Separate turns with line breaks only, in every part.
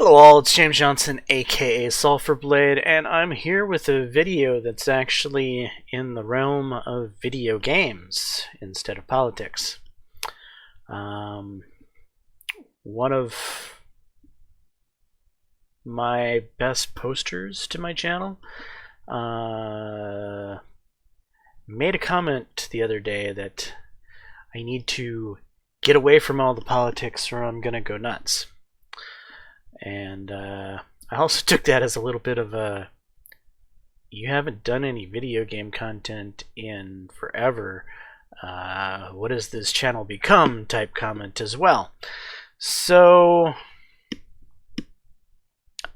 Hello all, it's James Johnson, aka Sulphur Blade, and I'm here with a video that's actually in the realm of video games instead of politics. One of my best posters to my channel made a comment the other day that I need to get away from all the politics or I'm gonna go nuts. And I also took that as a little bit of a you haven't done any video game content in forever, what has this channel become type comment as well. So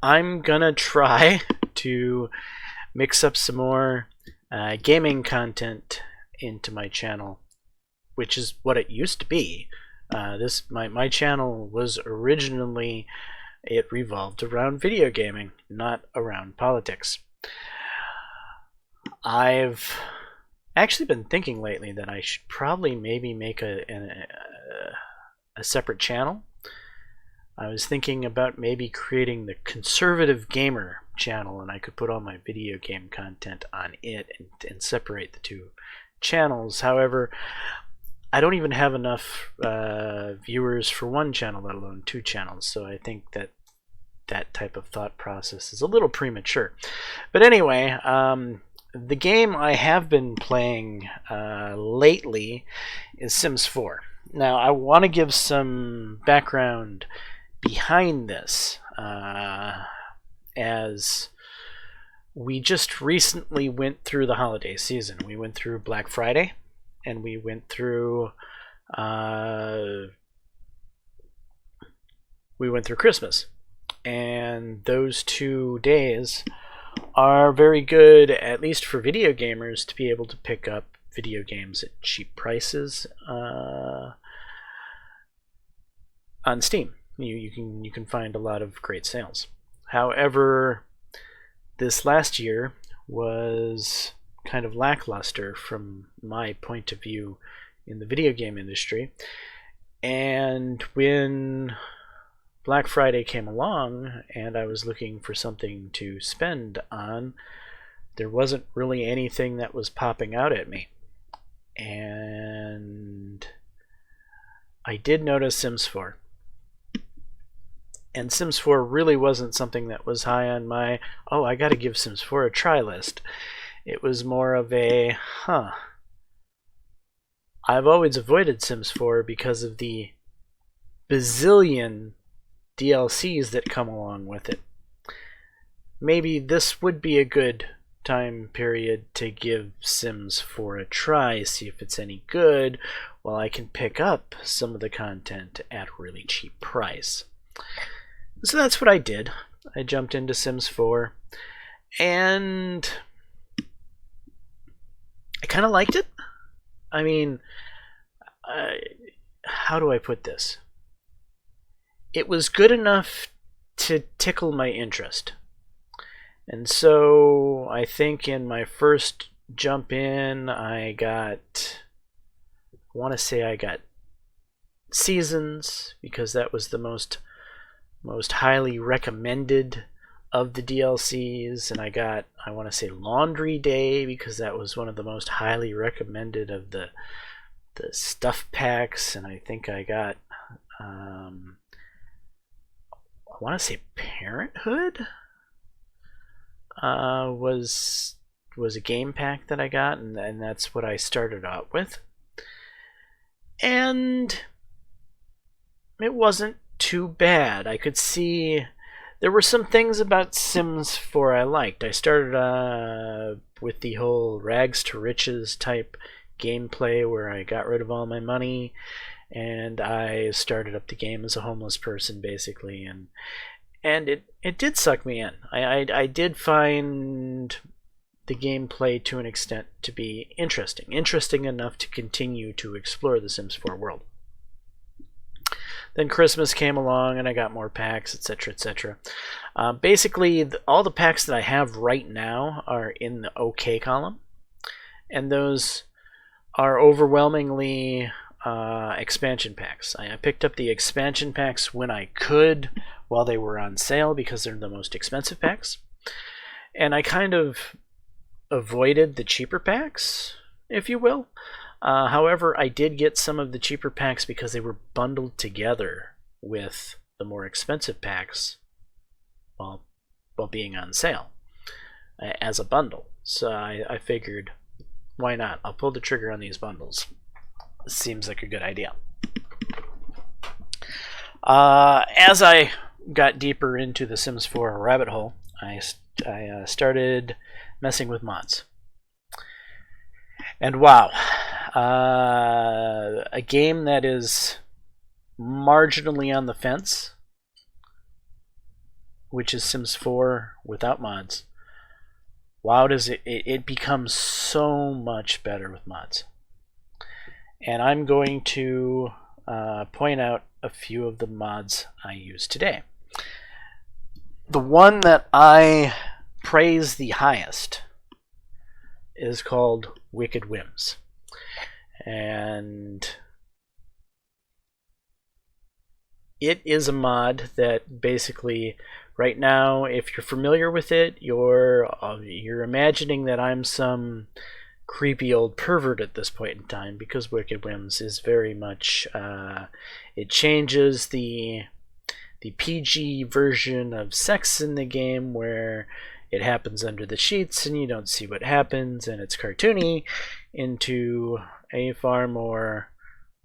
I'm gonna try to mix up some more gaming content into my channel, which is what it used to be. My channel was originally, it revolved around video gaming, not around politics. I've actually been thinking lately that I should probably maybe make a separate channel. I was thinking about maybe creating the Conservative Gamer channel, and I could put all my video game content on it and separate the two channels. However, I don't even have enough viewers for one channel, let alone two channels, so I think that that type of thought process is a little premature. But anyway, the game I have been playing lately is Sims 4. Now, I want to give some background behind this, as we just recently went through the holiday season. We went through Black Friday, and we went through Christmas, and those 2 days are very good, at least for video gamers, to be able to pick up video games at cheap prices on Steam. You can find a lot of great sales. However, this last year was kind of lackluster from my point of view in the video game industry, and when Black Friday came along and I was looking for something to spend on, there wasn't really anything that was popping out at me. And I did notice Sims 4. And Sims 4 really wasn't something that was high on my, oh, I gotta give Sims 4 a try list. It was more of a, I've always avoided Sims 4 because of the bazillion DLCs that come along with it. Maybe this would be a good time period to give Sims 4 a try, see if it's any good, while I can pick up some of the content at a really cheap price. So that's what I did. I jumped into Sims 4, and I kind of liked it. I mean, how do I put this? It was good enough to tickle my interest. And so I think in my first jump in, I want to say I got Seasons, because that was the most highly recommended of the DLCs, and I want to say Laundry Day, because that was one of the most highly recommended of the stuff packs, and I think I got I want to say Parenthood was a game pack that I got, and that's what I started out with. And it wasn't too bad. I could see there were some things about Sims 4 I liked. I started with the whole rags to riches type gameplay where I got rid of all my money, and I started up the game as a homeless person, basically, and it did suck me in. I did find the gameplay to an extent to be interesting enough to continue to explore the Sims 4 world. Then Christmas came along, and I got more packs, etc., etc. Basically, all the packs that I have right now are in the OK column, and those are overwhelmingly expansion packs. I picked up the expansion packs when I could, while they were on sale because they're the most expensive packs. And I kind of avoided the cheaper packs, if you will. However, I did get some of the cheaper packs because they were bundled together with the more expensive packs while being on sale as a bundle. So I figured, why not? I'll pull the trigger on these bundles. Seems like a good idea. As I got deeper into the Sims 4 rabbit hole, I started messing with mods. And wow, a game that is marginally on the fence, which is Sims 4 without mods. Wow, does it becomes so much better with mods. And I'm going to point out a few of the mods I use today. The one that I praise the highest is called Wicked Whims. And it is a mod that basically, right now, if you're familiar with it, you're imagining that I'm some creepy old pervert at this point in time, because Wicked Whims is very much it changes the PG version of sex in the game, where it happens under the sheets and you don't see what happens and it's cartoony, into a far more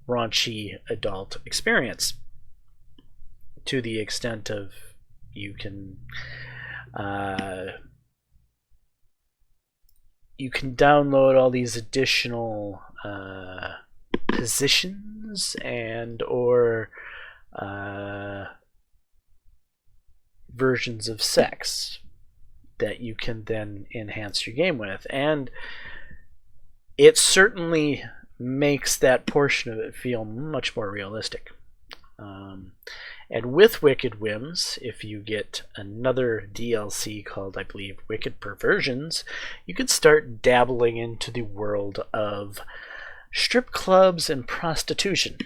raunchy adult experience, to the extent of you can download all these additional positions and or versions of sex that you can then enhance your game with, and it certainly makes that portion of it feel much more realistic. And with Wicked Whims, if you get another DLC called, I believe, Wicked Perversions, you could start dabbling into the world of strip clubs and prostitution,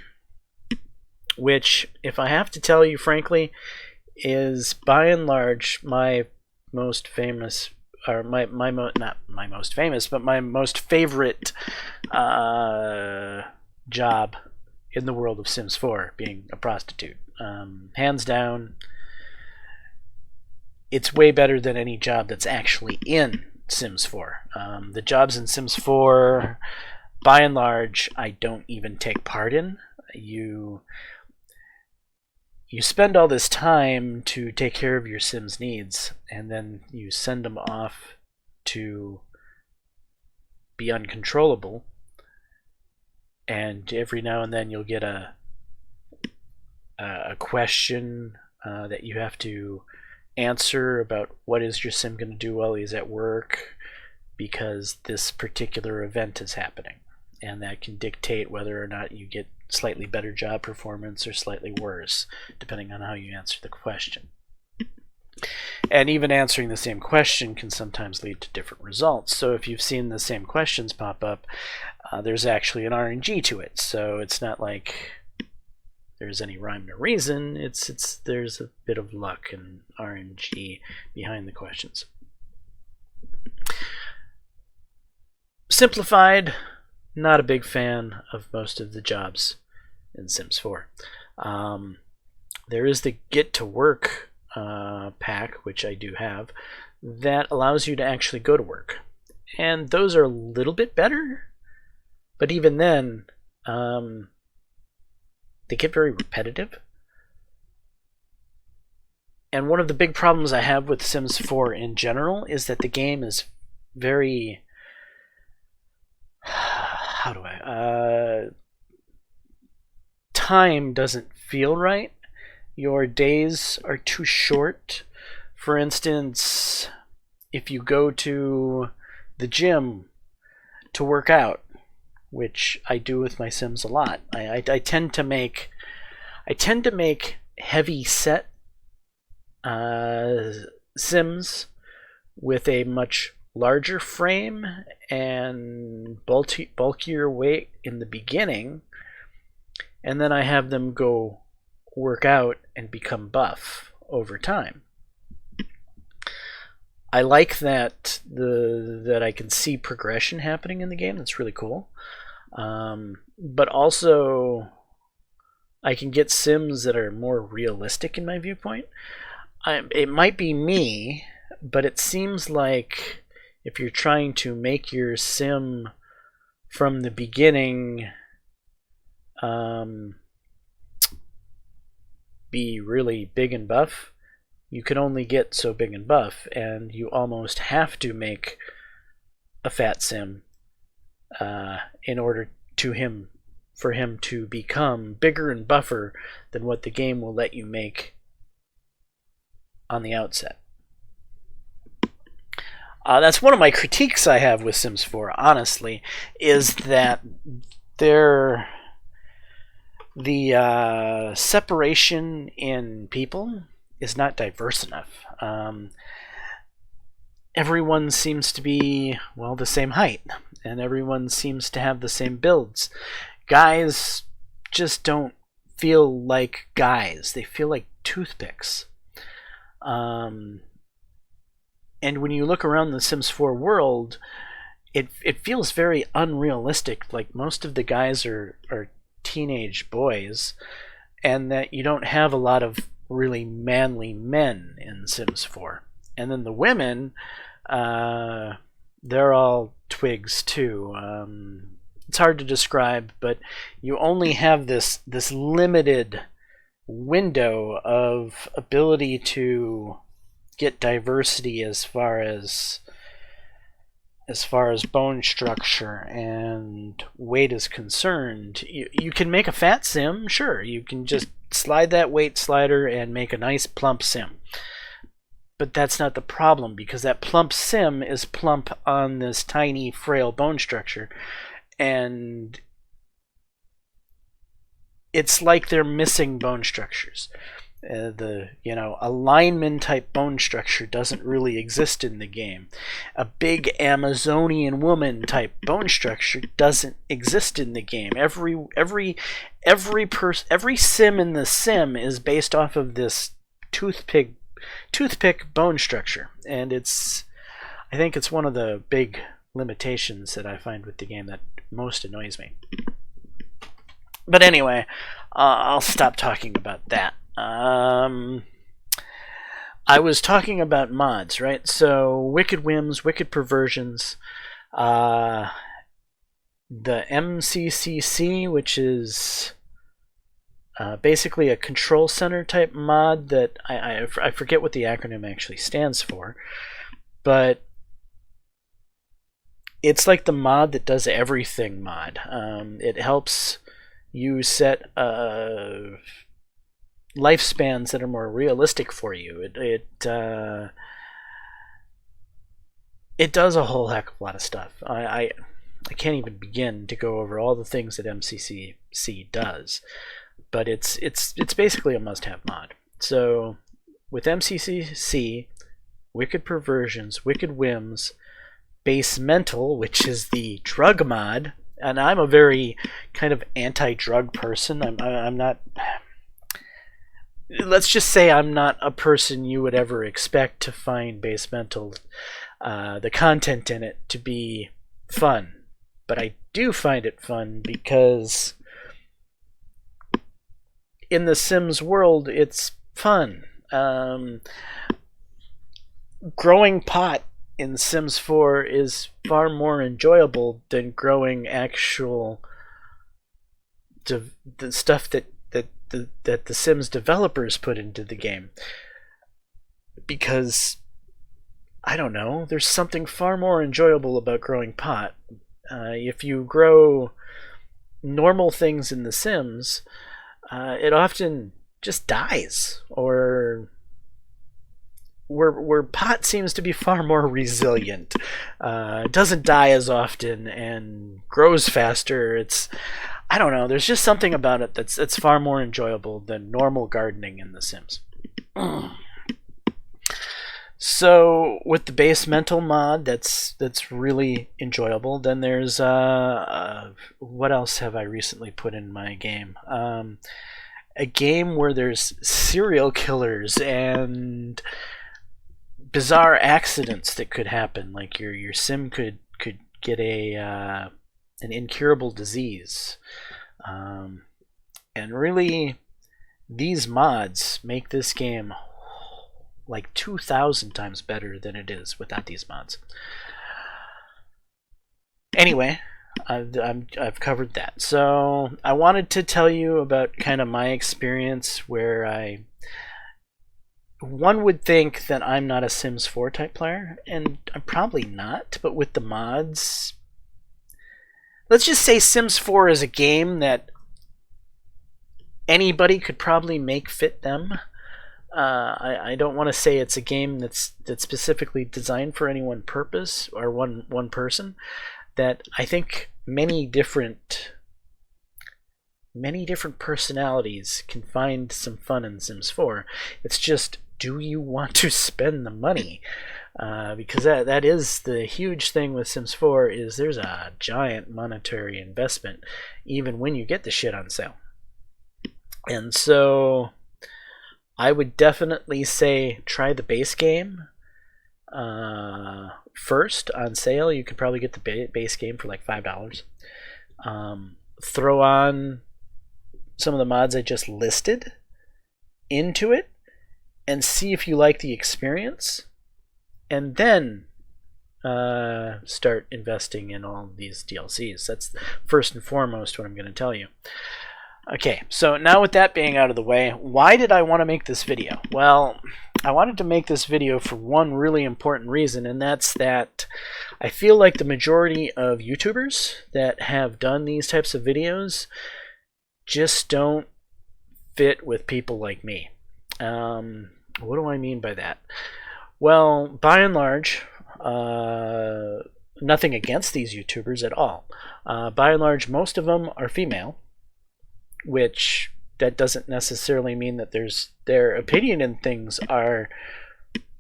which, if I have to tell you frankly, is by and large my most famous, or not my most famous, but my most favorite job in the world of Sims 4, being a prostitute. Hands down, it's way better than any job that's actually in Sims 4. The jobs in Sims 4, by and large, I don't even take part in. You spend all this time to take care of your Sims' needs, and then you send them off to be uncontrollable, and every now and then you'll get a question that you have to answer about what is your Sim going to do while he's at work, because this particular event is happening, and that can dictate whether or not you get slightly better job performance or slightly worse, depending on how you answer the question. And even answering the same question can sometimes lead to different results. So if you've seen the same questions pop up, there's actually an RNG to it. So it's not like there's any rhyme or reason. There's a bit of luck and RNG behind the questions. Simplified, not a big fan of most of the jobs in Sims 4. There is the Get to Work pack, which I do have, that allows you to actually go to work. And those are a little bit better, but even then, they get very repetitive. And one of the big problems I have with Sims 4 in general is that the game is very... how do I... time doesn't feel right. Your days are too short. For instance, if you go to the gym to work out, which I do with my Sims a lot, I tend to make heavy set Sims with a much larger frame and bulkier weight in the beginning, and then I have them go work out and become buff over time. I like that that I can see progression happening in the game. That's really cool. But also, I can get Sims that are more realistic in my viewpoint. It might be me, but it seems like if you're trying to make your Sim from the beginning be really big and buff, you can only get so big and buff, and you almost have to make a fat Sim in order for him to become bigger and buffer than what the game will let you make on the outset. That's one of my critiques I have with Sims 4, honestly, is that the separation in people is not diverse enough. Everyone seems to be, well, the same height, and everyone seems to have the same builds. Guys just don't feel like guys. They feel like toothpicks. And when you look around the Sims 4 world, it feels very unrealistic. Like most of the guys are teenage boys, and that you don't have a lot of really manly men in Sims 4. And then the women, they're all twigs too. It's hard to describe, but you only have this limited window of ability to get diversity as far as bone structure and weight is concerned. You can make a fat Sim, sure. You can just slide that weight slider and make a nice plump Sim. But that's not the problem, because that plump Sim is plump on this tiny, frail bone structure. And it's like they're missing bone structures. The lineman type bone structure doesn't really exist in the game. A big Amazonian woman type bone structure doesn't exist in the game. Every Sim in the Sim is based off of this toothpick bone structure, and I think it's one of the big limitations that I find with the game that most annoys me. But anyway, I'll stop talking about that. I was talking about mods, right? So Wicked Whims, Wicked Perversions, the MCCC, which is basically a control center type mod that I forget what the acronym actually stands for, but it's like the mod that does everything mod. It helps you set lifespans that are more realistic for you. It does a whole heck of a lot of stuff. I can't even begin to go over all the things that MCCC does, but it's basically a must-have mod. So with MCCC, Wicked Perversions, Wicked Whims, Base Mental, which is the drug mod, and I'm a very kind of anti-drug person. I'm not. Let's just say I'm not a person you would ever expect to find Base Mental, the content in it, to be fun. But I do find it fun because in the Sims world, it's fun. Growing pot in Sims 4 is far more enjoyable than growing actual the stuff that the Sims developers put into the game. Because, I don't know, there's something far more enjoyable about growing pot. If you grow normal things in the Sims, it often just dies, or where pot seems to be far more resilient. It doesn't die as often and grows faster. I don't know, there's just something about it that's far more enjoyable than normal gardening in The Sims. So with the Base Mental mod, that's really enjoyable. Then there's what else have I recently put in my game? a game where there's serial killers and bizarre accidents that could happen, like your sim could get an incurable disease, and really these mods make this game like 2,000 times better than it is without these mods. Anyway, I've covered that. So I wanted to tell you about kind of my experience where one would think that I'm not a Sims 4 type player, and I'm probably not, but with the mods, let's just say Sims 4 is a game that anybody could probably make fit them. I don't want to say it's a game that's specifically designed for any one purpose or one person. That I think many different personalities can find some fun in Sims 4. It's just, do you want to spend the money? Because that is the huge thing with Sims 4, is there's a giant monetary investment even when you get the shit on sale. And so I would definitely say try the base game first on sale. You could probably get the base game for like $5. Throw on some of the mods I just listed into it and see if you like the experience, and then start investing in all of these DLCs. That's first and foremost what I'm going to tell you. Okay, so now with that being out of the way, why did I want to make this video? Well, I wanted to make this video for one really important reason, and that's that I feel like the majority of YouTubers that have done these types of videos just don't fit with people like me. What do I mean by that? Well, by and large, nothing against these YouTubers at all. By and large, most of them are female, which that doesn't necessarily mean that their opinion in things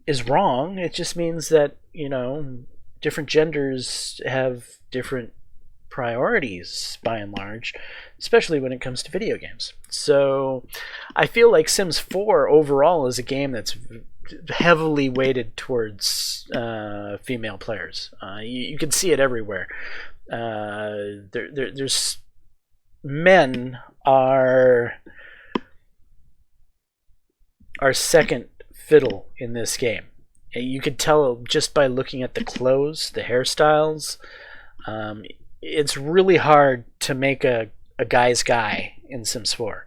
is wrong. It just means that, you know, different genders have different priorities by and large, especially when it comes to video games. So I feel like Sims 4 overall is a game that's heavily weighted towards female players. You can see it everywhere. There's men are second fiddle in this game. You could tell just by looking at the clothes, the hairstyles. It's really hard to make a guy's guy in Sims 4.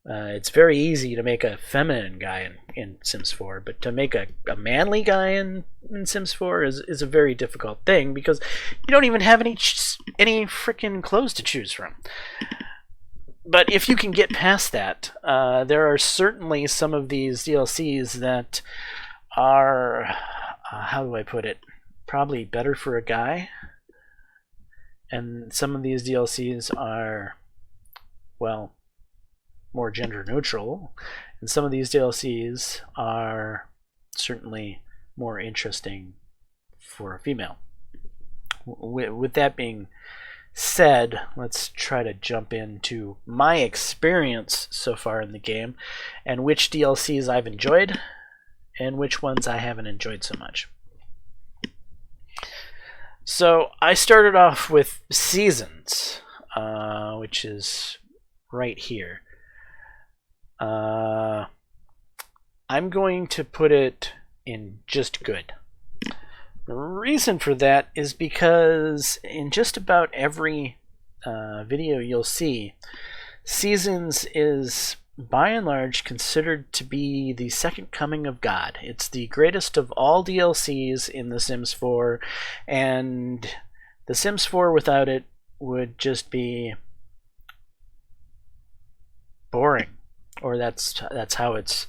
It's very easy to make a feminine guy in Sims 4, but to make a manly guy in Sims 4 is a very difficult thing, because you don't even have any freaking clothes to choose from. But if you can get past that, there are certainly some of these DLCs that are, how do I put it, probably better for a guy. And some of these DLCs are, well, more gender neutral. And some of these DLCs are certainly more interesting for a female. With that being said, let's try to jump into my experience so far in the game and which DLCs I've enjoyed and which ones I haven't enjoyed so much. So I started off with Seasons, which is right here. I'm going to put it in just good. The reason for that is because in just about every video you'll see, Seasons is by and large considered to be the second coming of God. It's the greatest of all DLCs in The Sims 4, and The Sims 4 without it would just be boring, or that's how it's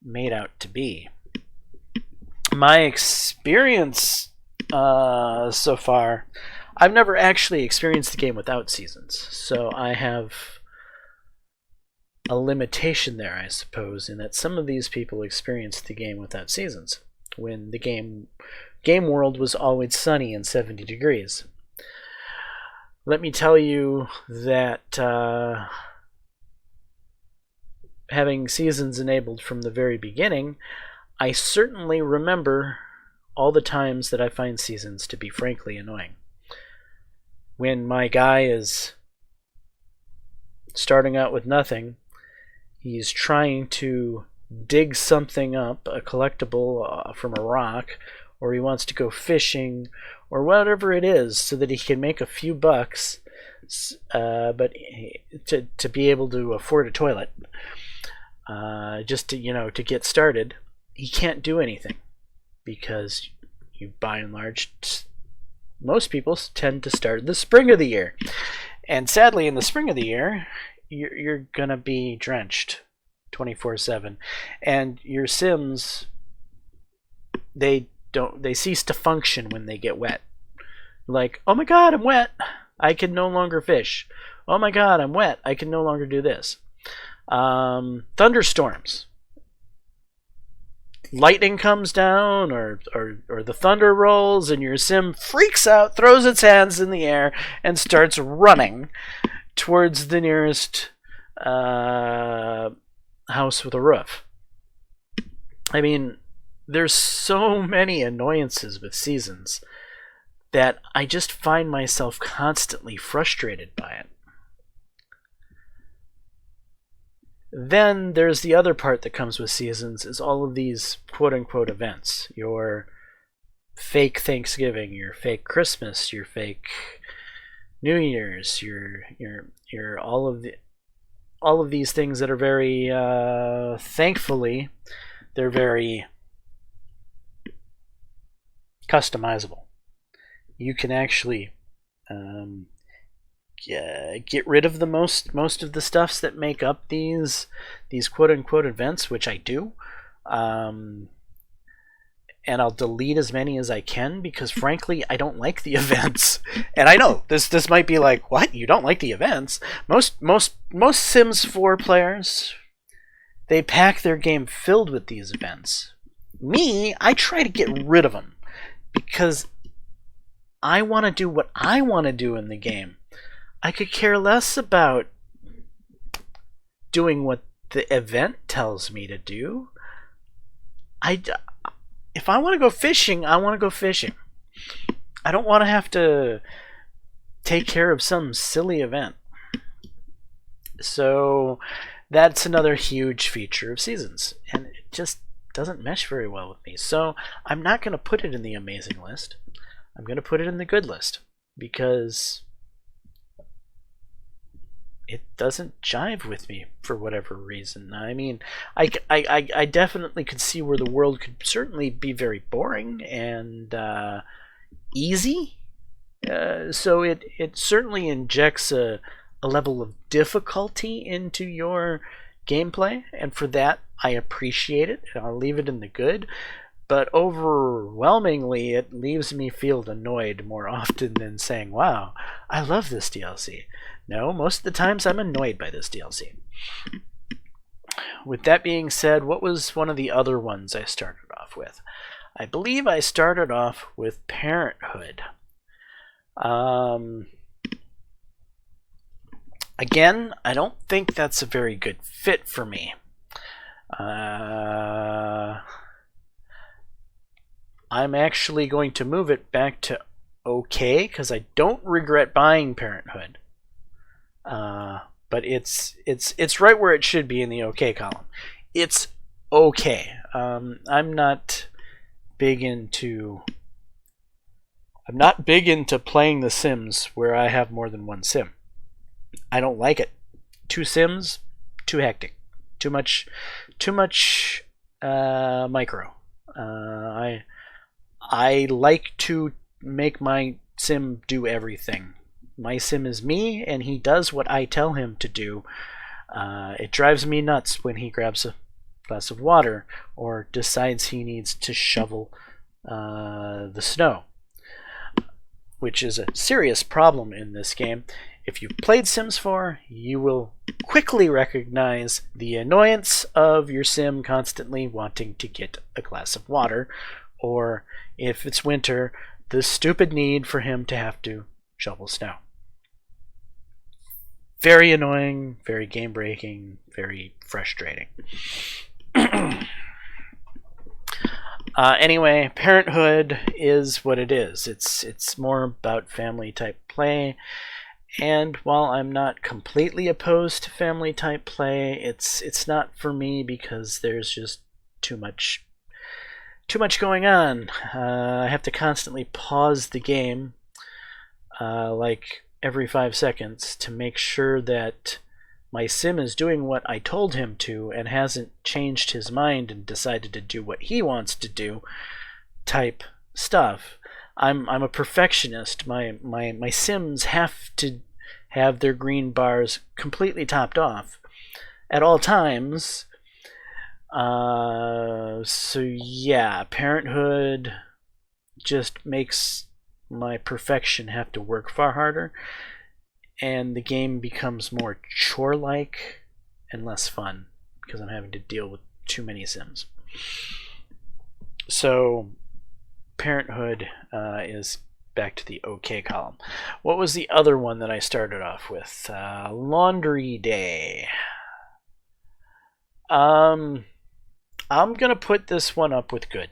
made out to be. My experience so far, I've never actually experienced the game without Seasons, so I have a limitation there, I suppose, in that some of these people experienced the game without Seasons, when the game world was always sunny and 70 degrees. Let me tell you that having seasons enabled from the very beginning, I certainly remember all the times that I find seasons to be frankly annoying. When my guy is starting out with nothing, he's trying to dig something up, a collectible from a rock, or he wants to go fishing, or whatever it is, so that he can make a few bucks, but to be able to afford a toilet, just to get started. He can't do anything because you, by and large, most people tend to start in the spring of the year, and sadly, in the spring of the year, you're gonna be drenched 24/7, and your Sims, they cease to function when they get wet. Like, oh my god, I'm wet, I can no longer fish. Oh my god, I'm wet, I can no longer do this. Thunderstorms. Lightning comes down, or the thunder rolls, and your Sim freaks out, throws its hands in the air, and starts running towards the nearest house with a roof. I mean, there's so many annoyances with seasons that I just find myself constantly frustrated by it. Then there's the other part that comes with seasons, is all of these quote-unquote events. Your fake Thanksgiving, your fake Christmas, your fake New Year's, your all of these things that are very thankfully, they're very customizable. You can actually get rid of the most of the stuffs that make up these quote-unquote events, which I do, and I'll delete as many as I can, because frankly I don't like the events. And I know this might be like, what, you don't like the events? Most Sims 4 players, they pack their game filled with these events. Me, I try to get rid of them because I want to do what I want to do in the game. I could care less about doing what the event tells me to do. If I want to go fishing, I want to go fishing. I don't want to have to take care of some silly event. So that's another huge feature of seasons, and it just doesn't mesh very well with me. So I'm not going to put it in the amazing list. I'm going to put it in the good list, because it doesn't jive with me for whatever reason. I mean, I definitely could see where the world could certainly be very boring and easy. So it certainly injects a level of difficulty into your gameplay, and for that I appreciate it, and I'll leave it in the good. But overwhelmingly, it leaves me feel annoyed more often than saying, wow, I love this DLC. No, most of the times I'm annoyed by this DLC. With that being said, what was one of the other ones I started off with? I believe I started off with Parenthood. Again, I don't think that's a very good fit for me. I'm actually going to move it back to okay, because I don't regret buying Parenthood. But it's right where it should be in the okay column. It's okay. I'm not big into playing The Sims where I have more than one Sim. I don't like it. 2 Sims, too hectic. Too much micro. I like to make my Sim do everything. My Sim is me, and he does what I tell him to do. It drives me nuts when he grabs a glass of water or decides he needs to shovel the snow, which is a serious problem in this game. If you've played Sims 4, you will quickly recognize the annoyance of your Sim constantly wanting to get a glass of water, or if it's winter, the stupid need for him to have to shovel snow. very annoying, very game breaking, very frustrating. Anyway, Parenthood is what it is. It's more about family type play, and while I'm not completely opposed to family type play, it's not for me because there's just too much going on. I have to constantly pause the game, like every 5 seconds, to make sure that my sim is doing what I told him to and hasn't changed his mind and decided to do what he wants to do type stuff. I'm a perfectionist. My sims have to have their green bars completely topped off at all times. So yeah, Parenthood just makes my perfection have to work far harder, and the game becomes more chore-like and less fun because I'm having to deal with too many sims. So Parenthood is back to the OK column. What was the other one that I started off with? Laundry Day. I'm gonna put this one up with good,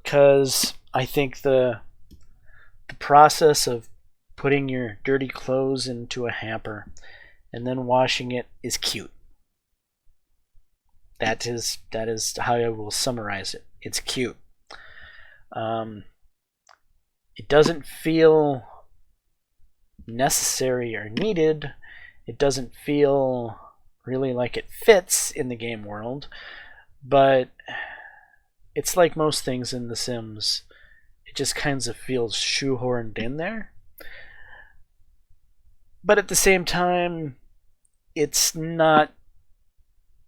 because I think the process of putting your dirty clothes into a hamper and then washing it is cute. That is how I will summarize it. It's cute. It doesn't feel necessary or needed. It doesn't feel really like it fits in the game world, but it's like most things in The Sims. It just kind of feels shoehorned in there. But at the same time, it's not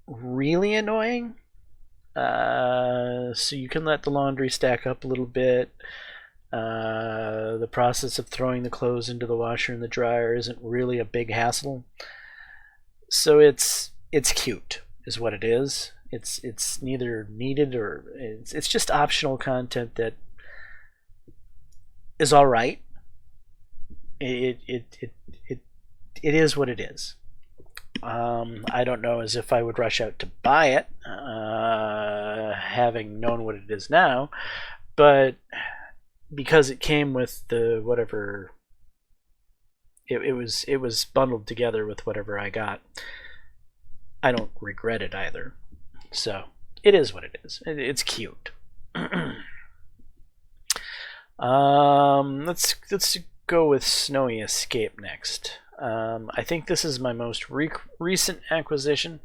really annoying. So you can let the laundry stack up a little bit. The process of throwing the clothes into the washer and the dryer isn't really a big hassle. So it's cute, is what it is. It's neither needed or it's just optional content that is all right. It is what it is. I don't know as if I would rush out to buy it, having known what it is now, but because it came with the whatever, it was bundled together with whatever I got, I don't regret it either. So it is what it is. It's cute. Let's go with Snowy Escape next. I think this is my most recent acquisition.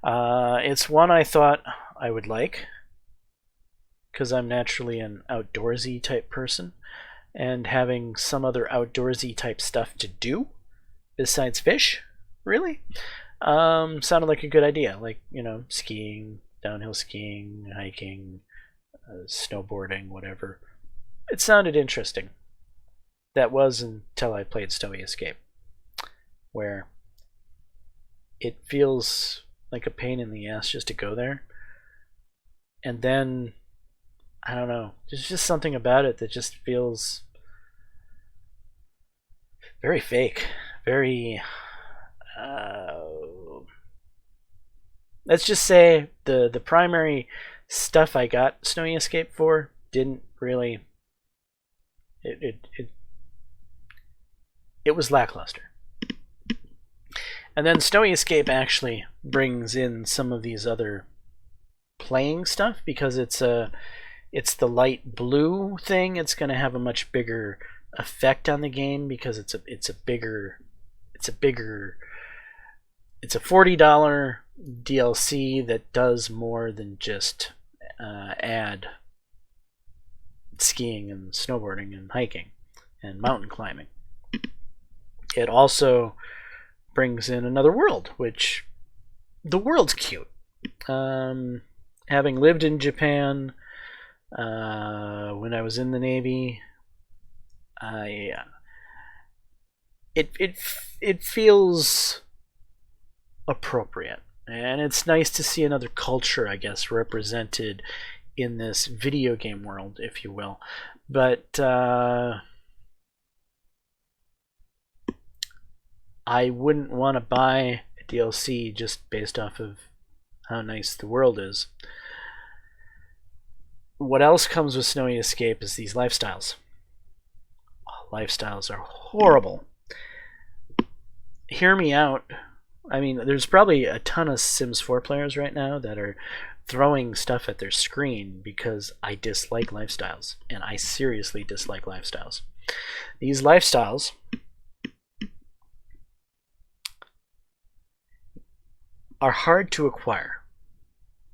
It's one I thought I would like, because I'm naturally an outdoorsy type person, and having some other outdoorsy type stuff to do besides fish, really, sounded like a good idea. Like, skiing, downhill skiing, hiking, snowboarding, whatever. It sounded interesting. That was until I played Snowy Escape, where it feels like a pain in the ass just to go there. And then, I don't know, there's just something about it that just feels very fake. Very, let's just say the primary stuff I got Snowy Escape for didn't really, it was lackluster. And then Snowy Escape actually brings in some of these other playing stuff, because it's the light blue thing. It's going to have a much bigger effect on the game, because it's a $40 DLC that does more than just add skiing and snowboarding and hiking and mountain climbing. It also brings in another world, which the world's cute. Having lived in Japan when I was in the Navy, it feels appropriate, and it's nice to see another culture, I guess, represented in this video game world, if you will. But I wouldn't want to buy a DLC just based off of how nice the world is. What else comes with Snowy Escape is these lifestyles. Lifestyles are horrible. Hear me out. I mean, there's probably a ton of Sims 4 players right now that are throwing stuff at their screen because I dislike lifestyles, and I seriously dislike lifestyles. These lifestyles are hard to acquire.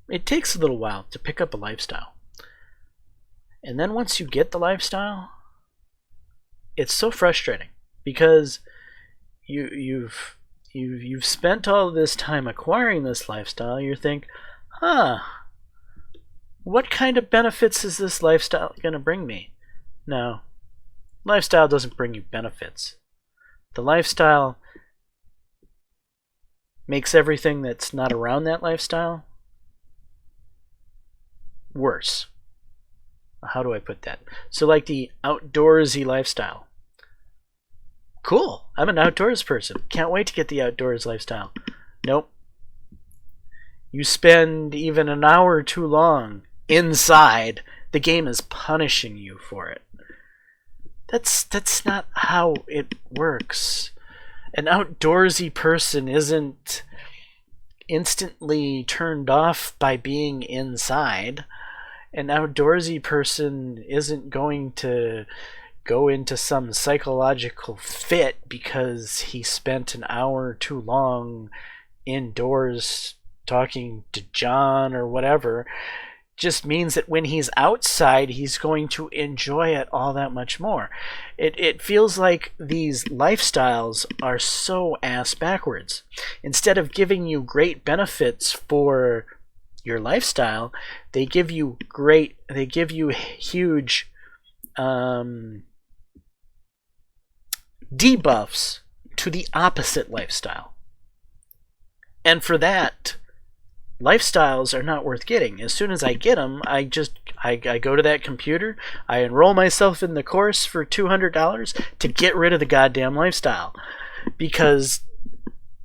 It takes a little while to pick up a lifestyle. And then once you get the lifestyle, it's so frustrating because you've spent all this time acquiring this lifestyle. You think, what kind of benefits is this lifestyle going to bring me? No, lifestyle doesn't bring you benefits. The lifestyle makes everything that's not around that lifestyle worse. How do I put that? So like the outdoorsy lifestyle. Cool, I'm an outdoors person. Can't wait to get the outdoors lifestyle. Nope. You spend even an hour too long inside, the game is punishing you for it. That's not how it works. An outdoorsy person isn't instantly turned off by being inside. An outdoorsy person isn't going to go into some psychological fit because he spent an hour too long indoors talking to John or whatever. Just means that when he's outside, he's going to enjoy it all that much more. It feels like these lifestyles are so ass backwards. Instead of giving you great benefits for your lifestyle, they give you huge debuffs to the opposite lifestyle. And for that, lifestyles are not worth getting. As soon as I get them, I go to that computer, I enroll myself in the course for $200 to get rid of the goddamn lifestyle, because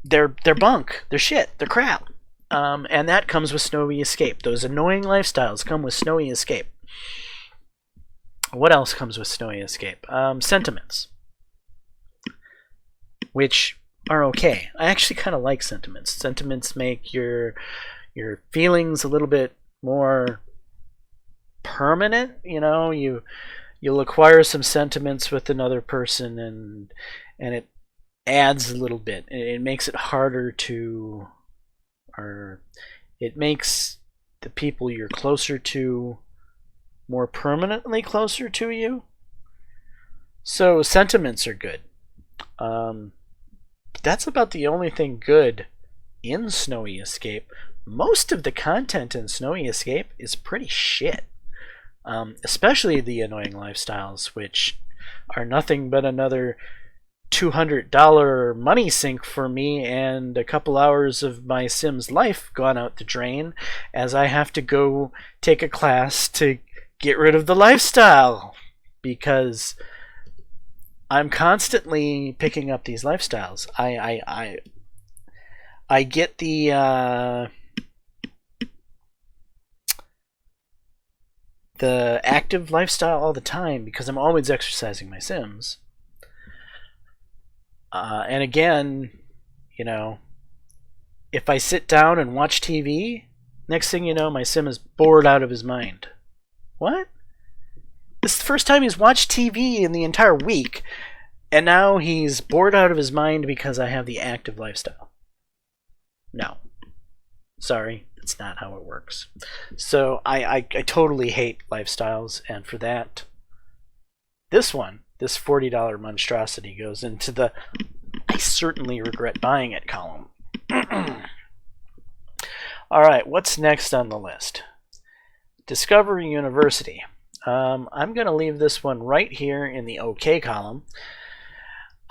they're bunk, they're shit, they're crap. And that comes with Snowy Escape. Those annoying lifestyles come with Snowy Escape. What else comes with Snowy Escape? Sentiments, which are okay. I actually kind of like sentiments. Sentiments make your feelings a little bit more permanent. You know, you'll acquire some sentiments with another person, and it adds a little bit. It makes it harder to, or it makes the people you're closer to more permanently closer to you. So sentiments are good. That's about the only thing good in Snowy Escape. Most of the content in Snowy Escape is pretty shit. Especially the annoying lifestyles, which are nothing but another $200 money sink for me, and a couple hours of my Sims life gone out the drain, as I have to go take a class to get rid of the lifestyle, because I'm constantly picking up these lifestyles. I get the active lifestyle all the time because I'm always exercising my Sims. And again, you know, if I sit down and watch TV, next thing you know, my Sim is bored out of his mind. What? This is the first time he's watched TV in the entire week, and now he's bored out of his mind because I have the active lifestyle. No. Sorry, that's not how it works. So I totally hate lifestyles, and for that, this $40 monstrosity goes into the I certainly regret buying it column. Alright, what's next on the list? Discovery University. I'm going to leave this one right here in the OK column.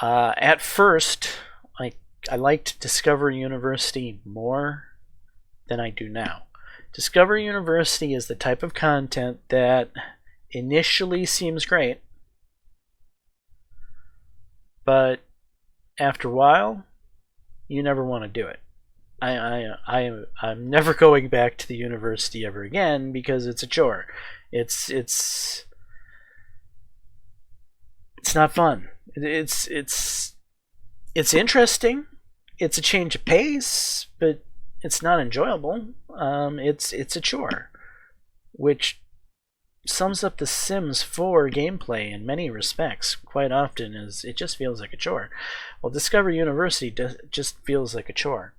At first, I liked Discovery University more than I do now. Discovery University is the type of content that initially seems great, but after a while, you never want to do it. I'm never going back to the university ever again because it's a chore. It's not fun. It's interesting. It's a change of pace, but it's not enjoyable. It's a chore, which sums up the Sims 4 gameplay in many respects. Quite often, is it just feels like a chore. Well, Discover University just feels like a chore.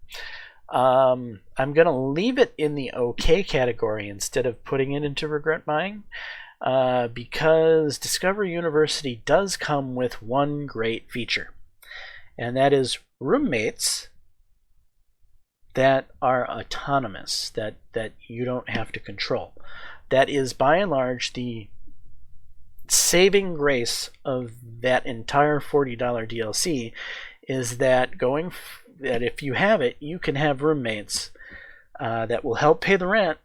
I'm gonna leave it in the okay category instead of putting it into regret buying, because Discover University does come with one great feature, and that is roommates that are autonomous, that you don't have to control. That is by and large the saving grace of that entire $40 DLC, is that that if you have it, you can have roommates that will help pay the rent,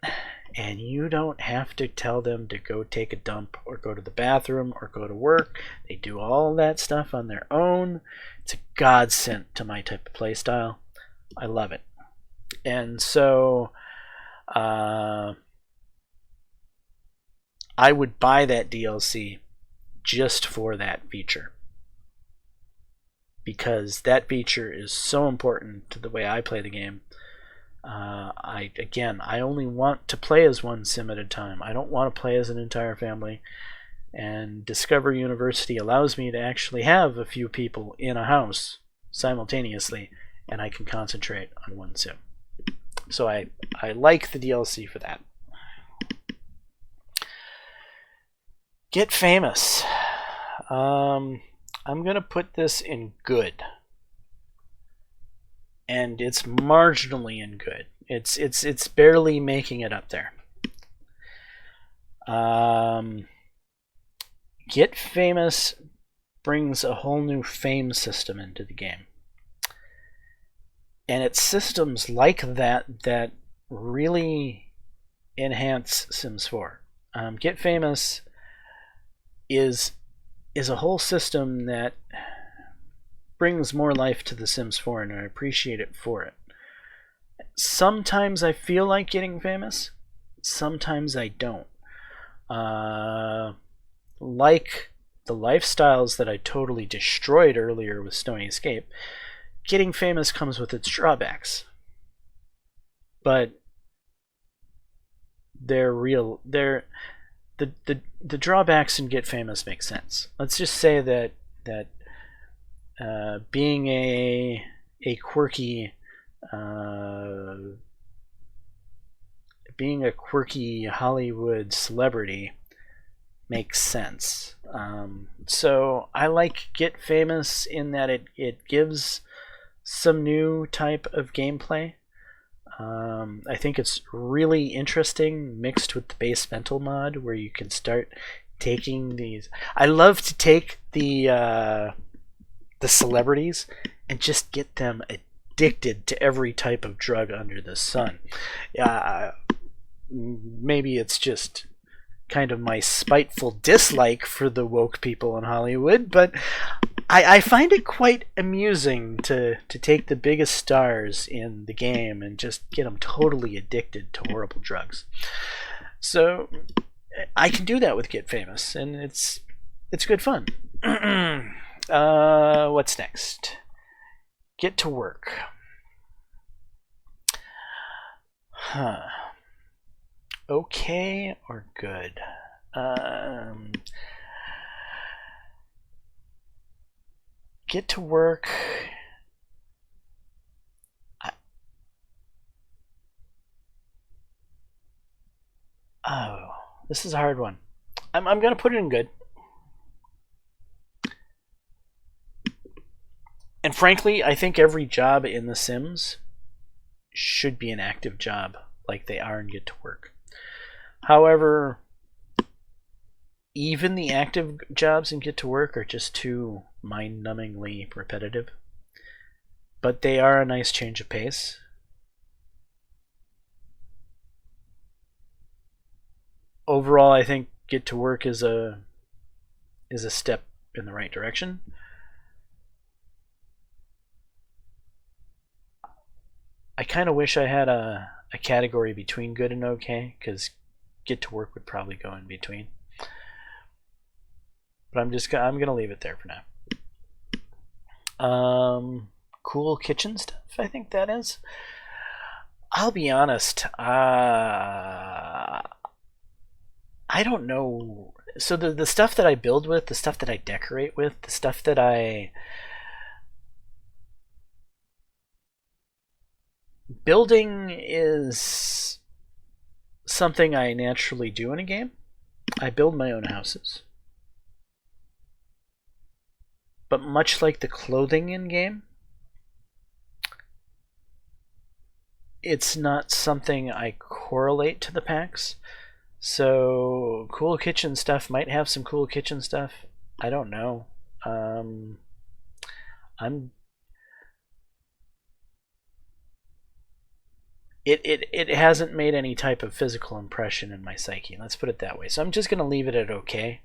and you don't have to tell them to go take a dump or go to the bathroom or go to work. They do all that stuff on their own. It's a godsend to my type of play style. I love it. And so I would buy that DLC just for that feature, because that feature is so important to the way I play the game. I only want to play as one sim at a time. I don't want to play as an entire family, and Discover University allows me to actually have a few people in a house simultaneously, and I can concentrate on one sim. So I like the DLC for that. Get Famous. I'm going to put this in good. And it's marginally in good. It's barely making it up there. Get Famous brings a whole new fame system into the game. And it's systems like that really enhance Sims 4. Get Famous is a whole system that brings more life to The Sims 4, and I appreciate it for it. Sometimes I feel like getting famous, sometimes I don't. Like the lifestyles that I totally destroyed earlier with Stony Escape, getting famous comes with its drawbacks. But they're real. The drawbacks in Get Famous make sense. Let's just say that being a quirky Hollywood celebrity makes sense. So I like Get Famous in that it gives some new type of gameplay. I think it's really interesting mixed with the base mental mod, where you can start taking these. I love to take the celebrities and just get them addicted to every type of drug under the sun. Maybe it's just kind of my spiteful dislike for the woke people in Hollywood, but I find it quite amusing to take the biggest stars in the game and just get them totally addicted to horrible drugs. So I can do that with Get Famous, and it's good fun. What's next? Get to Work. Okay or good? Get to Work. This is a hard one. I'm gonna put it in good. And frankly, I think every job in The Sims should be an active job, like they are in Get to Work. However, even the active jobs in Get to Work are just too mind-numbingly repetitive. But they are a nice change of pace. Overall, I think Get to Work is a step in the right direction. kind of wish I had a category between good and okay, because get to work would probably go in between. But I'm gonna leave it there for now. Cool kitchen stuff, I think that is. I'll be honest, I don't know. So the stuff that I build with, the stuff that I decorate with, the stuff that building is something I naturally do in a game. I build my own houses. But much like the clothing in game, it's not something I correlate to the packs. So cool kitchen stuff might have some cool kitchen stuff. I don't know. It hasn't made any type of physical impression in my psyche. Let's put it that way. So I'm just gonna leave it at okay.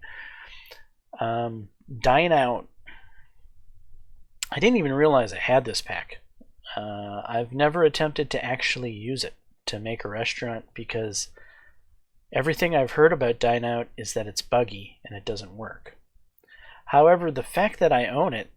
Dine Out. I didn't even realize I had this pack. I've never attempted to actually use it to make a restaurant because everything I've heard about Dine Out is that it's buggy and it doesn't work. However, the fact that I own it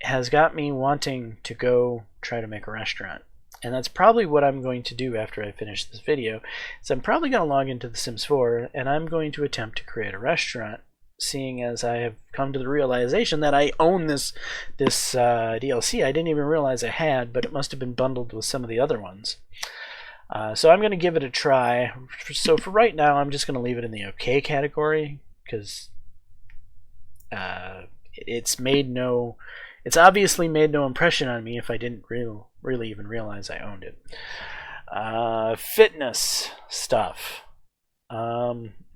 has got me wanting to go try to make a restaurant. And that's probably what I'm going to do after I finish this video. So I'm probably going to log into The Sims 4 and I'm going to attempt to create a restaurant, seeing as I have come to the realization that I own this DLC. I didn't even realize I had, but it must have been bundled with some of the other ones. So I'm going to give it a try. So for right now, I'm just going to leave it in the okay category because it's obviously made no impression on me if I didn't really even realize I owned it. Fitness stuff.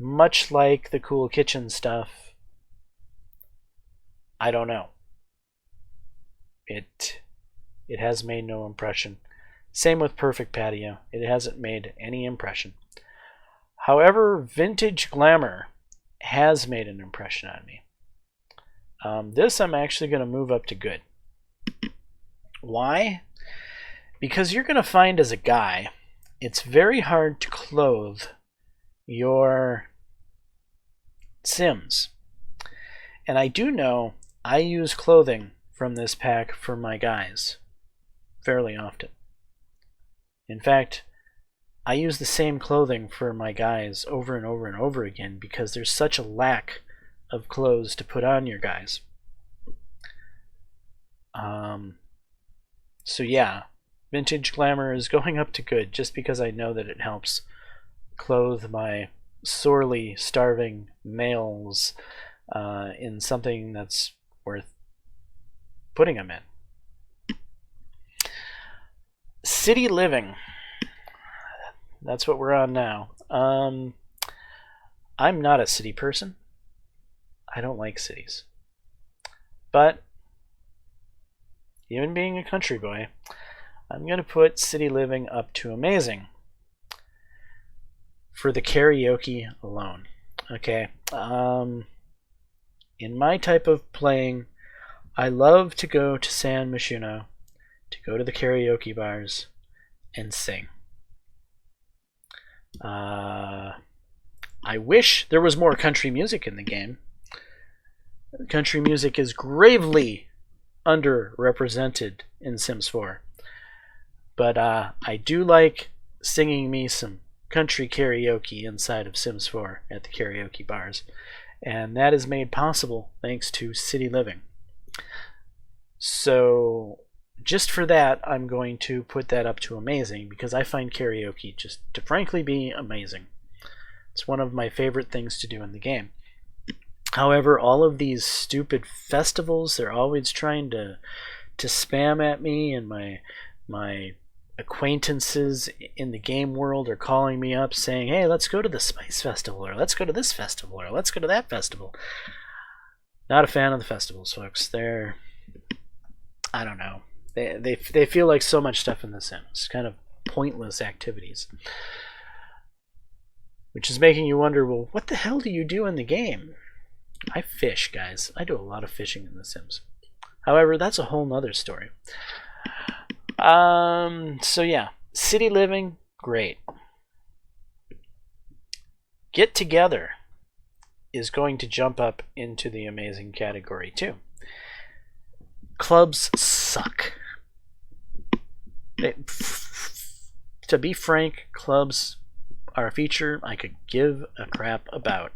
Much like the cool kitchen stuff, I don't know. It has made no impression. Same with Perfect Patio. It hasn't made any impression. However, Vintage Glamour has made an impression on me. This I'm actually going to move up to good. Why? Because you're going to find as a guy, it's very hard to clothe your Sims. And I do know I use clothing from this pack for my guys fairly often. In fact, I use the same clothing for my guys over and over and over again because there's such a lack of clothes to put on your guys. So yeah, Vintage Glamour is going up to good just because I know that it helps clothe my sorely starving males in something that's worth putting them in. City living. That's what we're on now. I'm not a city person. I don't like cities. But even being a country boy, I'm going to put city living up to amazing for the karaoke alone. Okay. In my type of playing, I love to go to San Myshuno, to go to the karaoke bars and sing. I wish there was more country music in the game. Country music is gravely underrepresented in Sims 4. But I do like singing me some country karaoke inside of Sims 4 at the karaoke bars. And that is made possible thanks to City Living. So just for that, I'm going to put that up to amazing because I find karaoke just to frankly be amazing. It's one of my favorite things to do in the game. However, all of these stupid festivals, they're always trying to spam at me, and my acquaintances in the game world are calling me up saying, hey, let's go to the Spice Festival, or let's go to this festival, or let's go to that festival. Not a fan of the festivals, folks. They're, I don't know. They feel like so much stuff in The Sims. Kind of pointless activities. Which is making you wonder, well, what the hell do you do in the game? I fish, guys. I do a lot of fishing in The Sims. However, that's a whole nother story. So yeah, city living, great. Get together is going to jump up into the amazing category too. Clubs suck. To be frank, clubs are a feature I could give a crap about.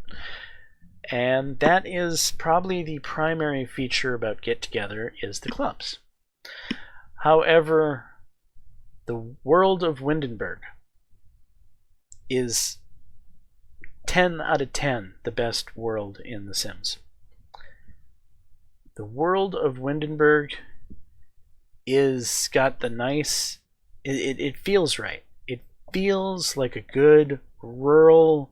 And that is probably the primary feature about Get Together is the clubs. However, the world of Windenburg is 10 out of 10 the best world in The Sims. The world of Windenburg is got the nice, it feels right. It feels like a good rural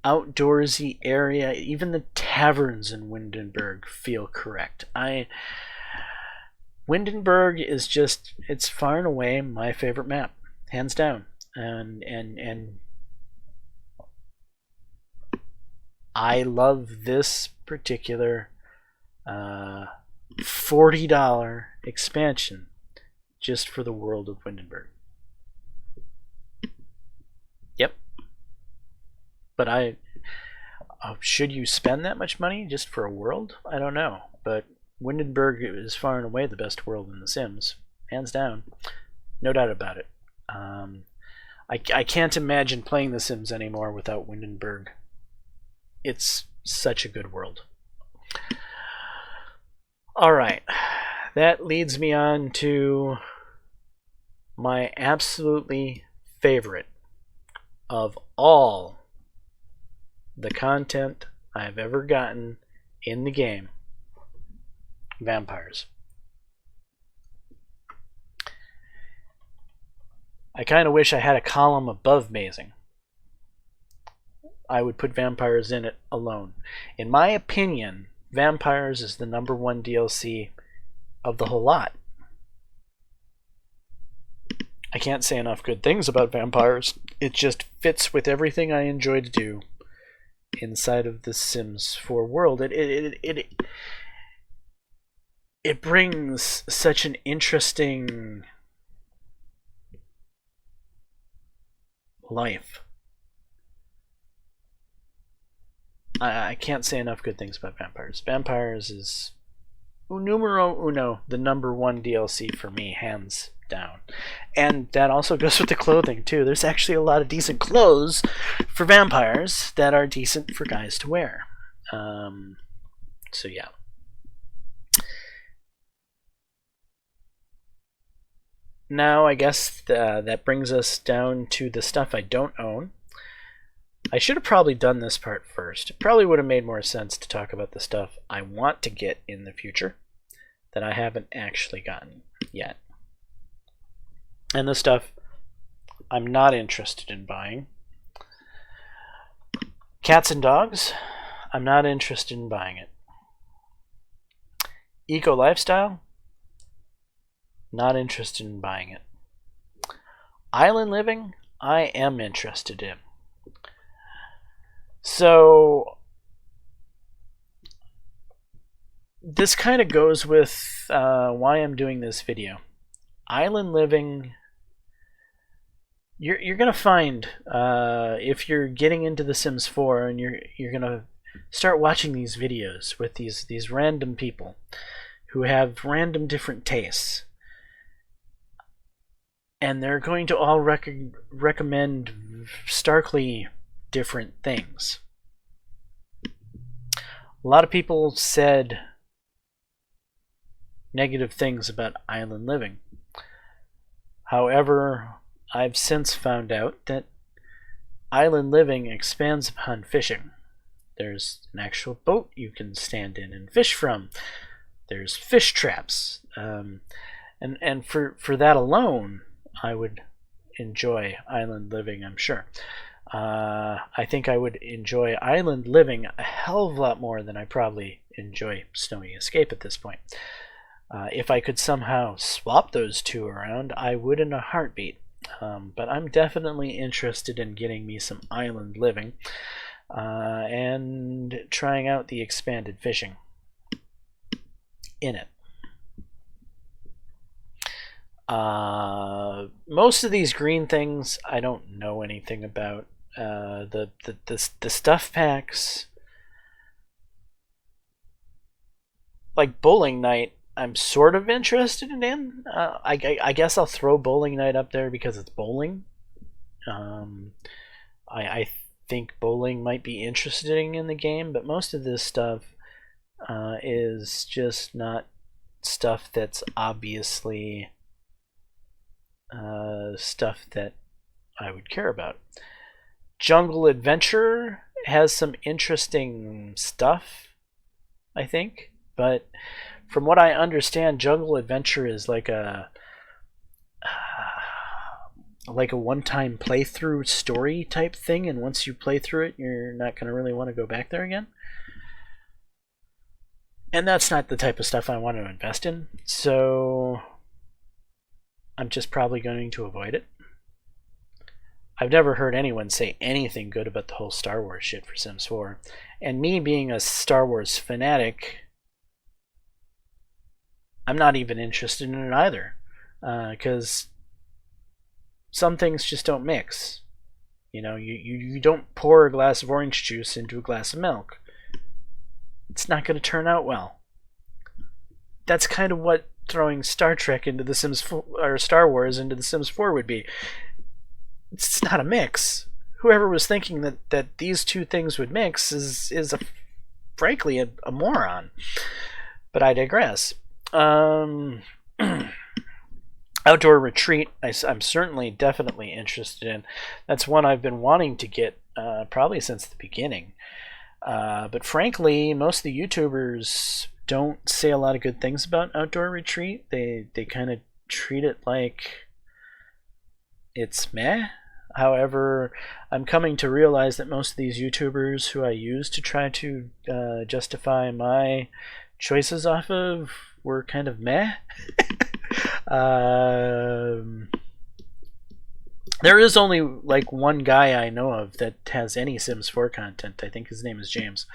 outdoorsy area. Even the taverns in Windenburg feel correct. Windenburg is just, it's far and away my favorite map, hands down. And I love this particular $40 expansion just for the world of Windenburg. Yep. But should you spend that much money just for a world? I don't know. But Windenburg is far and away the best world in The Sims, hands down, no doubt about it. I can't imagine playing The Sims anymore without Windenburg. It's such a good world. Alright, that leads me on to my absolutely favorite of all the content I've ever gotten in the game, vampires. I kind of wish I had a column above mazing. I would put vampires in it alone. In my opinion, vampires is the #1 DLC of the whole lot. I can't say enough good things about vampires. It just fits with everything I enjoy to do inside of the Sims 4 world. It brings such an interesting life. I can't say enough good things about vampires. Vampires is numero uno, the #1 DLC for me, hands down. And that also goes with the clothing too. There's actually a lot of decent clothes for vampires that are decent for guys to wear. So yeah. Now I guess that brings us down to the stuff I don't own. I should have probably done this part first. It probably would have made more sense to talk about the stuff I want to get in the future that I haven't actually gotten yet. And the stuff I'm not interested in buying. Cats and dogs, I'm not interested in buying it. Eco lifestyle, not interested in buying it. Island living, I am interested in. So this kind of goes with why I'm doing this video. Island living, you're gonna find if you're getting into The Sims 4 and you're gonna start watching these videos with these random people who have random different tastes, and they're going to all recommend starkly different things. A lot of people said negative things about island living. However, I've since found out that island living expands upon fishing. There's an actual boat you can stand in and fish from. There's fish traps. And for that alone, I would enjoy island living, I'm sure. I think I would enjoy island living a hell of a lot more than I probably enjoy Snowy Escape at this point. If I could somehow swap those two around, I would in a heartbeat. But I'm definitely interested in getting me some island living and trying out the expanded fishing in it. Most of these green things I don't know anything about. The stuff packs, like Bowling Night, I'm sort of interested in. I guess I'll throw Bowling Night up there because it's bowling. I think bowling might be interesting in the game, but most of this stuff is just not stuff that's obviously stuff that I would care about. Jungle Adventure has some interesting stuff, I think, but from what I understand, Jungle Adventure is like a one-time playthrough story type thing, and once you play through it, you're not going to really want to go back there again. And that's not the type of stuff I want to invest in, so I'm just probably going to avoid it. I've never heard anyone say anything good about the whole Star Wars shit for Sims 4. And me being a Star Wars fanatic, I'm not even interested in it either. Because some things just don't mix. You know, you don't pour a glass of orange juice into a glass of milk. It's not going to turn out well. That's kind of what throwing Star Trek into The Sims 4, or Star Wars into The Sims 4 would be. It's not a mix. Whoever was thinking that these two things would mix is frankly a moron. But I digress. Outdoor Retreat, I'm certainly definitely interested in. That's one I've been wanting to get probably since the beginning. But frankly, most of the YouTubers don't say a lot of good things about Outdoor Retreat. They kind of treat it like it's meh. However, I'm coming to realize that most of these YouTubers who I use to try to justify my choices off of were kind of meh. There is only like one guy I know of that has any Sims 4 content. I think his name is Jaames.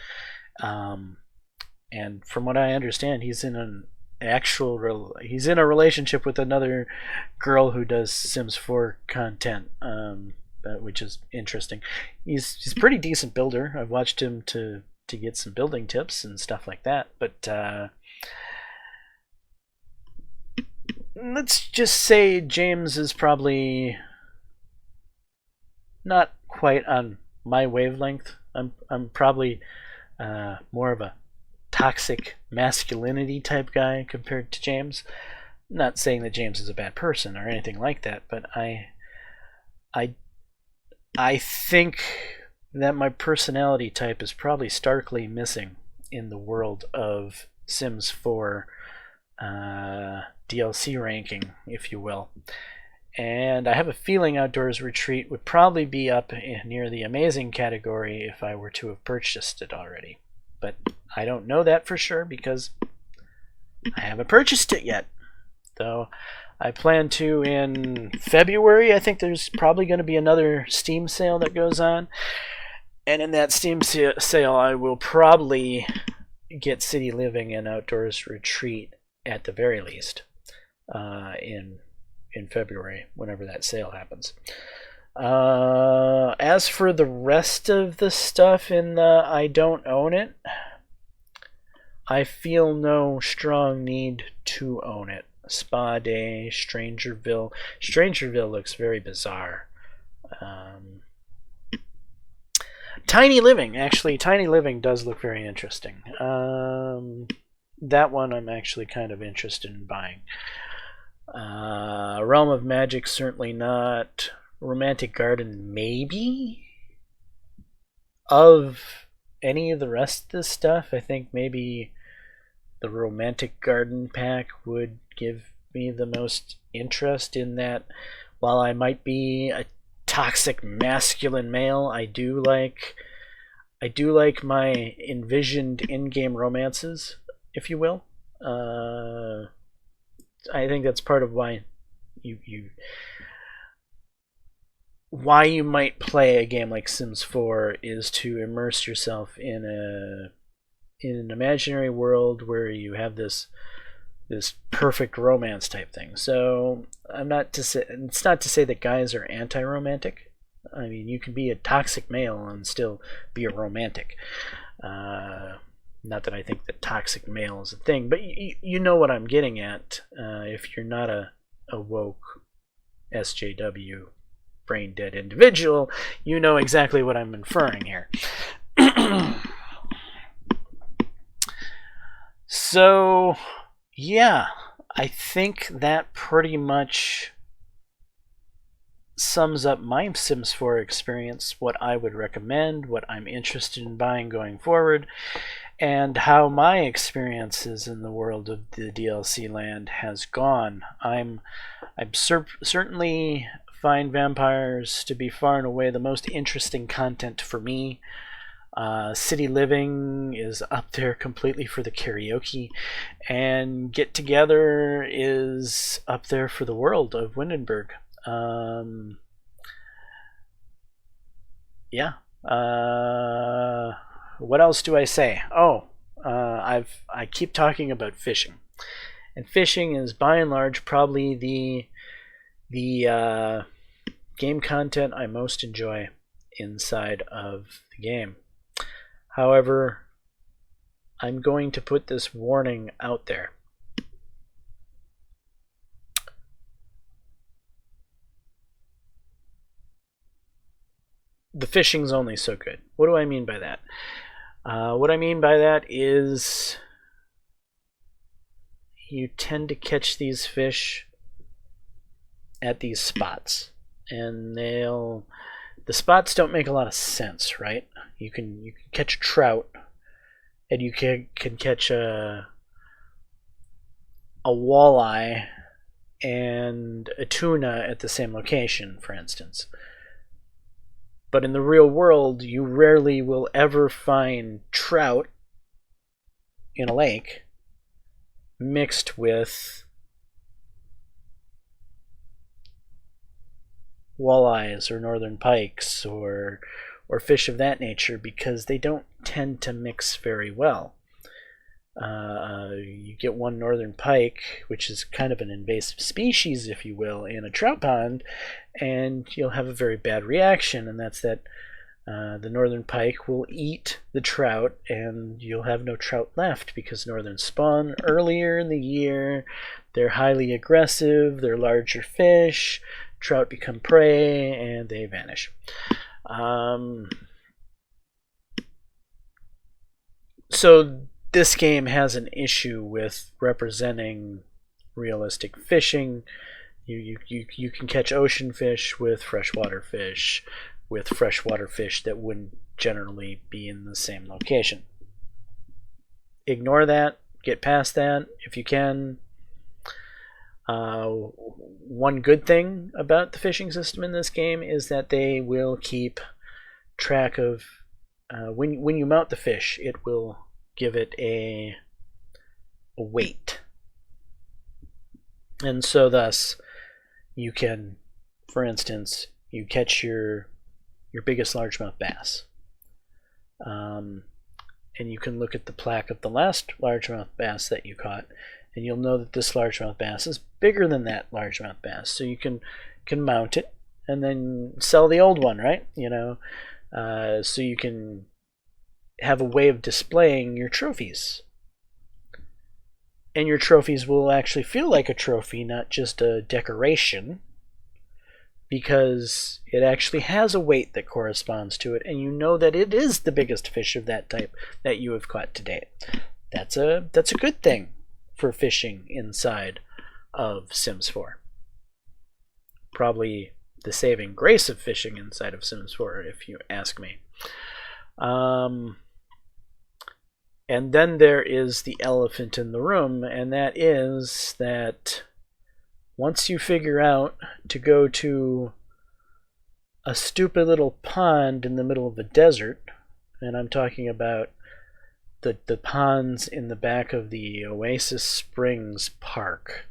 And from what I understand, he's in he's in a relationship with another girl who does Sims 4 content, which is interesting. He's a pretty decent builder. I've watched him to get some building tips and stuff like that. But let's just say Jaames is probably not quite on my wavelength. I'm probably more of a toxic masculinity type guy compared to Jaames. Not saying that Jaames is a bad person or anything like that, but I think that my personality type is probably starkly missing in the world of Sims 4 DLC ranking, if you will. And I have a feeling Outdoors Retreat would probably be up near the amazing category if I were to have purchased it already. But I don't know that for sure because I haven't purchased it yet. Though I plan to in February. I think there's probably going to be another Steam sale that goes on. And in that Steam sale, I will probably get City Living and Outdoors Retreat at the very least in February, whenever that sale happens. As for the rest of the stuff in the I don't own it, I feel no strong need to own it. Spa Day, Strangerville. Strangerville looks very bizarre. Tiny Living. Actually, Tiny Living does look very interesting. That one I'm actually kind of interested in buying. Realm of Magic, certainly not. Romantic Garden, maybe? Of any of the rest of this stuff, I think maybe the Romantic Garden pack would give me the most interest in that. While I might be a toxic masculine male, I do like my envisioned in-game romances, if you will. I think that's part of why why you might play a game like Sims 4 is to immerse yourself in an imaginary world where you have this this perfect romance type thing. So I'm not to say, it's not to say that guys are anti-romantic. I mean, you can be a toxic male and still be a romantic. Not that I think that toxic male is a thing, but you know what I'm getting at. If you're not a woke SJW brain dead individual, you know exactly what I'm inferring here. So, yeah, I think that pretty much sums up my Sims 4 experience, what I would recommend, what I'm interested in buying going forward, and how my experiences in the world of the DLC land has gone. I'm certainly find vampires to be far and away the most interesting content for me. City living is up there completely for the karaoke, and get together is up there for the world of Windenburg. Yeah. What else do I say? Oh, I keep talking about fishing, and fishing is by and large probably the game content I most enjoy inside of the game. However, I'm going to put this warning out there. The fishing's only so good. What do I mean by that? What I mean by that is you tend to catch these fish at these spots, and the spots don't make a lot of sense, right? You can catch a trout, and you can catch a walleye and a tuna at the same location, for instance. But in the real world, you rarely will ever find trout in a lake mixed with walleyes or northern pikes or fish of that nature, because they don't tend to mix very well. You get one northern pike, which is kind of an invasive species, if you will, in a trout pond, and you'll have a very bad reaction, and that's that the northern pike will eat the trout, and you'll have no trout left, because northern spawn earlier in the year, they're highly aggressive, they're larger fish, trout become prey, and they vanish. So this game has an issue with representing realistic fishing. You can catch ocean fish with freshwater fish that wouldn't generally be in the same location. Ignore that. Get past that if you can. One good thing about the fishing system in this game is that they will keep track of when you mount the fish, it will give it a weight, and so thus you can, for instance, you catch your biggest largemouth bass, and you can look at the plaque of the last largemouth bass that you caught, and you'll know that this largemouth bass is bigger than that largemouth bass, so you can mount it and then sell the old one, right? So you can have a way of displaying your trophies, and your trophies will actually feel like a trophy, not just a decoration, because it actually has a weight that corresponds to it, and you know that it is the biggest fish of that type that you have caught to date. That's a good thing for fishing inside of Sims 4. Probably the saving grace of fishing inside of Sims 4, if you ask me. And then there is the elephant in the room, and that is that once you figure out to go to a stupid little pond in the middle of the desert, and I'm talking about the ponds in the back of the Oasis Springs Park,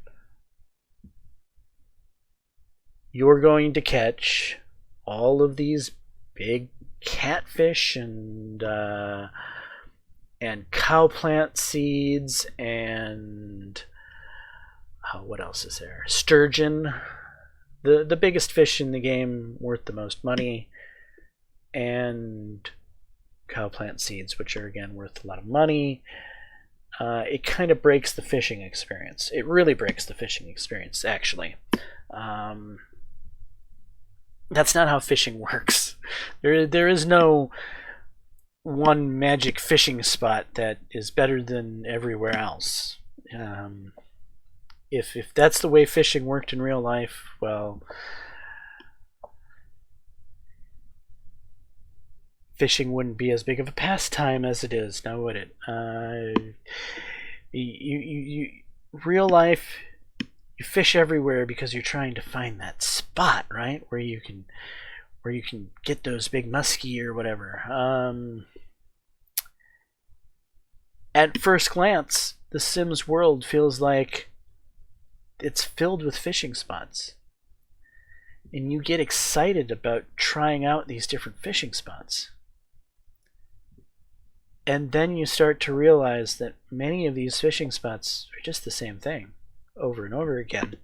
you're going to catch all of these big catfish and cowplant seeds and what else is there? Sturgeon, the biggest fish in the game, worth the most money, and cowplant seeds, which are again worth a lot of money. It kind of breaks the fishing experience. It really breaks the fishing experience, actually. That's not how fishing works. There is no one magic fishing spot that is better than everywhere else. If that's the way fishing worked in real life, well, fishing wouldn't be as big of a pastime as it is now, would it? Real life, you fish everywhere because you're trying to find that spot, right, where you can get those big muskie or whatever. At first glance, the Sims world feels like it's filled with fishing spots, and you get excited about trying out these different fishing spots. And then you start to realize that many of these fishing spots are just the same thing over and over again.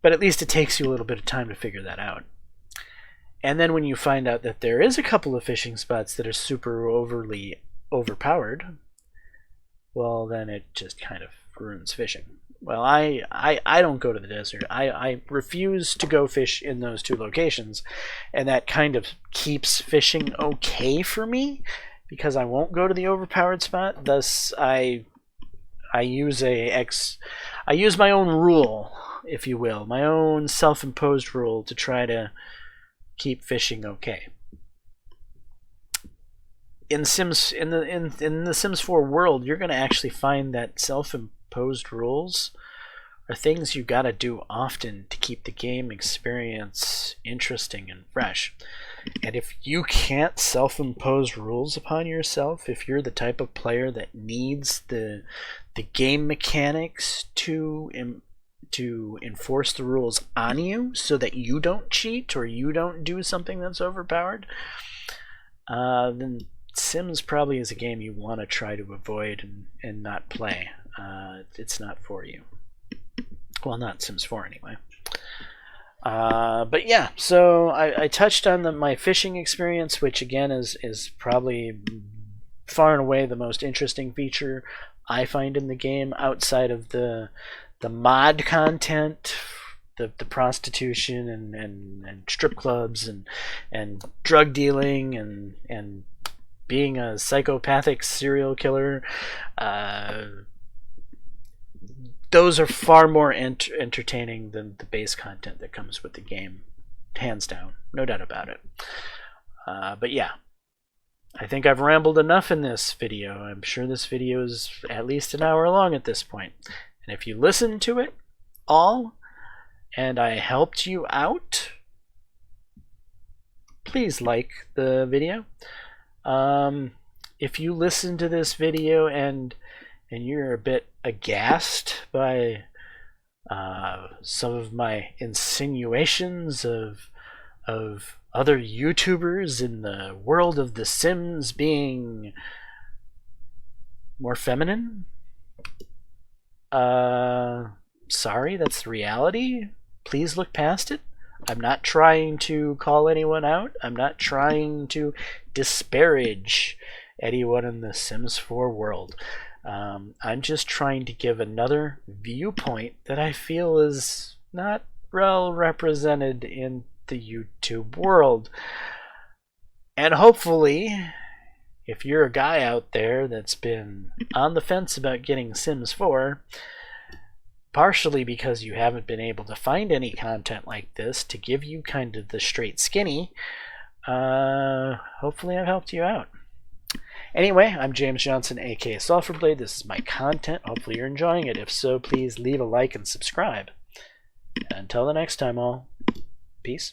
But at least it takes you a little bit of time to figure that out. And then when you find out that there is a couple of fishing spots that are super overly overpowered, well, then it just kind of ruins fishing. Well, I don't go to the desert. I refuse to go fish in those two locations, and that kind of keeps fishing okay for me because I won't go to the overpowered spot. Thus, I use my own rule, if you will, my own self-imposed rule to try to keep fishing okay. In the Sims 4 world, you're going to actually find that self-imposed rules are things you got to do often to keep the game experience interesting and fresh. And if you can't self-impose rules upon yourself, if you're the type of player that needs the game mechanics to enforce the rules on you so that you don't cheat or you don't do something that's overpowered, then Sims probably is a game you want to try to avoid and not play. It's not for you. Well, not Sims 4 anyway. But yeah, so I touched on my fishing experience, which again is probably far and away the most interesting feature I find in the game outside of the mod content, the prostitution and strip clubs and drug dealing and being a psychopathic serial killer. Those are far more entertaining than the base content that comes with the game, hands down, no doubt about it. But yeah, I think I've rambled enough in this video. I'm sure this video is at least an hour long at this point. And if you listen to it all and I helped you out, please like the video. If you listen to this video and you're a bit aghast by some of my insinuations of other YouTubers in the world of The Sims being more feminine, sorry, that's the reality. Please look past it. I'm not trying to call anyone out. I'm not trying to disparage anyone in the Sims 4 world. I'm just trying to give another viewpoint that I feel is not well represented in the YouTube world. And hopefully, if you're a guy out there that's been on the fence about getting Sims 4, partially because you haven't been able to find any content like this to give you kind of the straight skinny, hopefully I've helped you out. Anyway, I'm Jaames Johnson, aka Sulfurblade. This is my content. Hopefully you're enjoying it. If so, please leave a like and subscribe. And until the next time, all, peace.